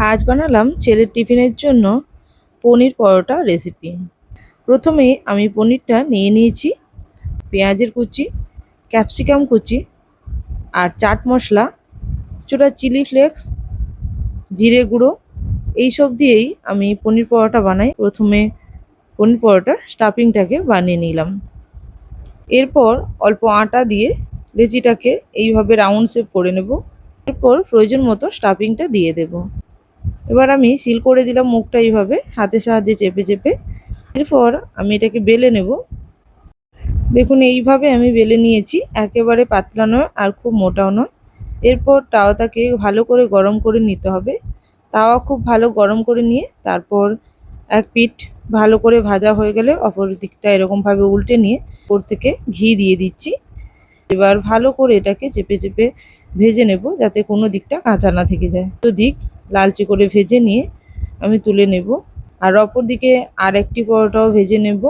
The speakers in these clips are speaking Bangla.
আজ বানালাম ছেলের টিফিনের জন্য পনির পরোটা রেসিপি। প্রথমে আমি পনিরটা নিয়ে নিয়েছি, পেঁয়াজের কুচি, ক্যাপসিকাম কুচি আর চাট মশলা, কিছুটা চিলি ফ্লেক্স, জিরে গুঁড়ো এইসব দিয়েই আমি পনির পরোটা বানাই। প্রথমে পনির পরোটা স্টাফিংটাকে বানিয়ে নিলাম। এরপর অল্প আটা দিয়ে লেচিটাকে এইভাবে রাউন্ড শেপ করে নেব। এরপর প্রয়োজন মতো স্টাফিংটা দিয়ে দেব। এবার আমি সিল করে দিলাম মুখটা এইভাবে হাতের সাহায্যে চেপে চেপে। এরপর আমি এটাকে বেলে নেব। দেখুন এইভাবে আমি বেলে নিয়েছি, একেবারে পাতলা নয় আর খুব মোটাও নয়। এরপর তাওয়াটাকে ভালো করে গরম করে নিতে হবে। তাওয়া খুব ভালো গরম করে নিয়ে তারপর এক পিঠ ভালো করে ভাজা হয়ে গেলে অপর দিকটা এরকমভাবে উল্টে নিয়ে ওপর থেকে ঘি দিয়ে দিচ্ছি। এবার ভালো করে এটাকে চেপে চেপে ভেজে নেব যাতে কোনো দিকটা কাঁচা না থেকে যায়। তো দিক লালচে করে ভেজে নিয়ে আমি তুলে নেব। আর অপর দিকে আরেকটি পরোটাও ভেজে নেব,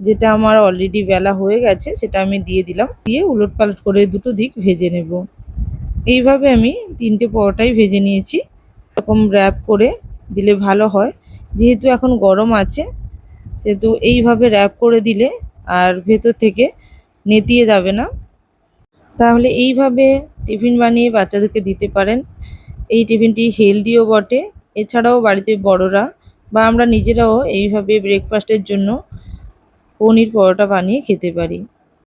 যেটা আমার অলরেডি বেলা হয়ে গেছে সেটা আমি দিয়ে দিলাম। দিয়ে উলটপালট করে দুটো দিক ভেজে নেব। এইভাবে আমি 3টে পরোটাই ভেজে নিয়েছি। এরকম র্যাপ করে দিলে ভালো হয়, যেহেতু এখন গরম আছে সেহেতু এইভাবে র্যাপ করে দিলে আর ভেতর থেকে নেতিয়ে যাবে না। তাহলে এইভাবে টিফিন বানিয়ে বাচ্চাদেরকে দিতে পারেন। এই টিফিনটি হেলদিও বটে। এছাড়াও বাড়িতে বড়রা বা আমরা নিজেরাও এইভাবে ব্রেকফাস্টের জন্য পনির পরোটা বানিয়ে খেতে পারি।